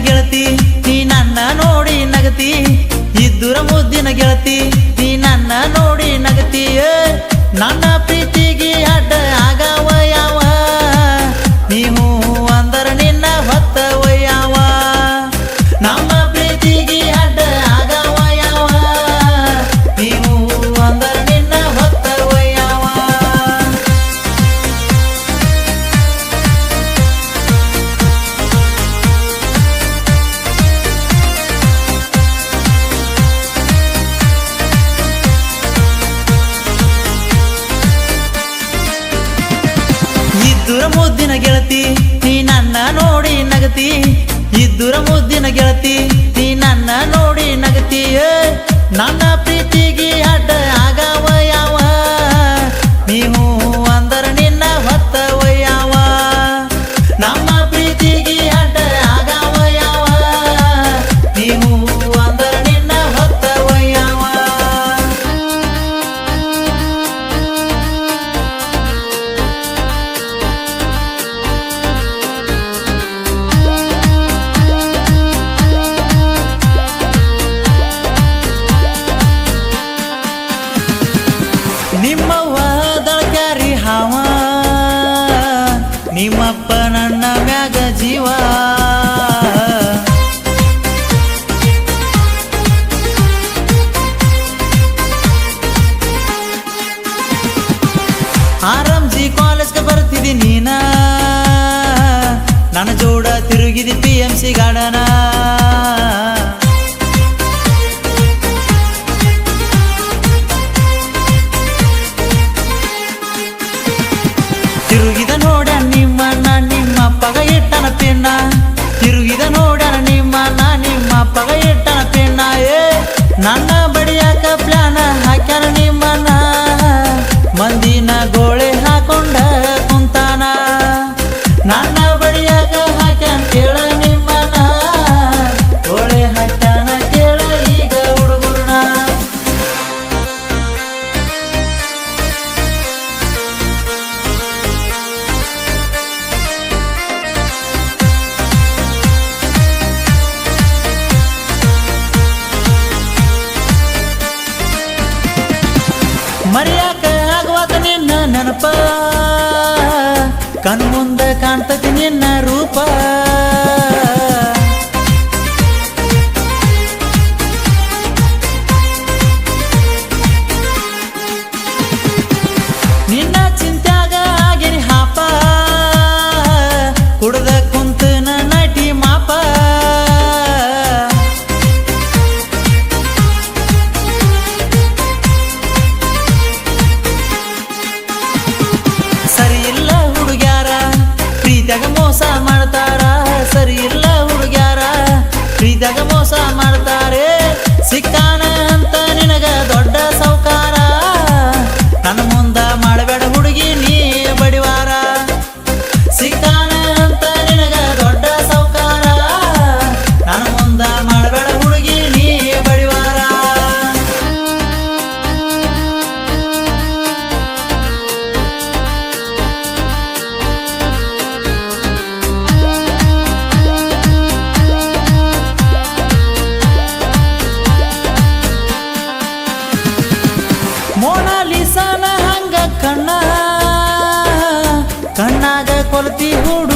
ಗೆಳತಿ ನೀ ನನ್ನ ನೋಡಿ ನಗತಿ ಇದ್ದುರ ಮುದ್ದಿನ ಗೆಳತಿ ನೀ ನನ್ನ ನೋಡಿ ನಗತಿ ನನ್ನ ಪ್ರೀತಿಗೆ ಅಡ್ಡ ಆಗವ ಯಾವ ನೀವು ಅಂದರ ನಿನ್ನ ಹೊತ್ತವ ಯಾವ ನಮ್ಮ ಪ್ರೀತಿಗೆ ಅಡ್ಡ ಆಗವ ಯಾವ ನೀವು ಅಂದರ ನಿನ್ನ ಹೊತ್ತವ ಯಾವ ಇದ್ದುರ ಮುದ್ದಿನ ಗೆಳತಿ ನೀ ನನ್ನ ನೋಡಿ ನಗತಿ ಇದ್ದುರ ಮುದ್ದಿನ ಗೆಳತಿ ನೀ ನನ್ನ ನೋಡಿ ನಗತಿ ನನ್ನ ಪ್ರೀತಿಗೆ ಅಡ್ಡ ಆಗವ ಯಾವ ನೀವು ಅಂದರ ನಿನ್ನ ಹೊತ್ತವ ಯಾವ ನಮ್ಮ ಪ್ರೀತಿಗೆ ಅಡ್ಡ ಆಗವ ಯಾವ ನೀವು ಅಂದರ ನಿನ್ನ ಹೊತ್ತವ ಯಾವ ನಿಮ್ಮವ್ವ ದಳಕ್ಯಾರಿ ಹಾವ ನಿಮ್ಮಪ್ಪ ನನ್ನ ಮ್ಯಾಗ ಜೀವ ಆರಂಜಿ ಕಾಲೇಜ್ಗೆ ಬರ್ತಿದಿ ನೀನ ನನ್ನ ಜೋಡ ತಿರುಗಿದಿ PMC ಗಾರ್ಡನ ತಿರುಗಿದ ನೋಡ ನಿಮ್ಮಣ್ಣ ನಿಮ್ಮ ಪಗ ಇಟ್ಟನ ಪಿನ್ನ ತಿರುಗಿದ ನೋಡ ನಿಮ್ಮ ಪಗ ಇಟ್ಟನ ಪಿನ್ನ ನನ್ನ ಬಡಿಯಾಕ ಪ್ಲಾನ ಹಾಕ್ಯಾನ ನಿಮ್ಮಣ್ಣ ಮಂದಿನ ಗೋಳೆ ಹಾಕೊಂಡ ಕುಂತಾನ ನನ್ನ ಬಡಿಯಾಕ ಹಾಕ್ಯಾನ ಕೇಳ ನಿಮ್ಮಣ್ಣ ಗೋಳೆ ಹಾಕ್ಯಾನ ಕೇಳ ಈಗ ಹುಡುಗರ್ನ ಮರೆಯಾಕ ಆಗುವಾಗ ನಿನ್ನ ನೆನಪ ಕಣ್ಮುಂದ ಕಾಣ್ತತಿ ನಿನ್ನ ರೂಪ ನಿನ್ನ ಚಿಂತ್ಯಾಗ ಆಗಿರಿ ಹಾಪ ಕುಡ್ದ ಕುಂತನ ನಟಿ ಮಾಪ ಸರಿ ಇಲ್ಲ ಹುಡುಗ್ಯಾರ ಪ್ರೀತಿಯಾಗ ಮೋಸ ಮಾಡ್ತಾರ ಸರಿ ಇಲ್ಲ ಹುಡುಗ್ಯಾರ ಪ್ರೀತಿಯಾಗ ಮೋಸ ಮಾಡ್ತಾರೆ ಸಿಕ್ಕಾನ ಅಂತ ನಿನಗ ದೊಡ್ಡ ಸೌಕಾರ ನನ್ನ ಮುಂದ ಮಾಡಬೇಡ ಹುಡುಗಿ ನೀ ಬಡಿವಾರ ಸಿಕ್ಕಾನ ಅಂತ ನಿನಗ ದೊಡ್ಡ ಸೌಕಾರ ನನ್ನ ಮುಂದ ಮಾಡಬೇಡ ಹುಡುಗಿ ನೀ ಬಡಿವಾರ ಮೋನಾಲಿಸಾನ ಹಂಗ ಕಣ್ಣಾಗ ಕೊಲ್ತಿ ಹುಡು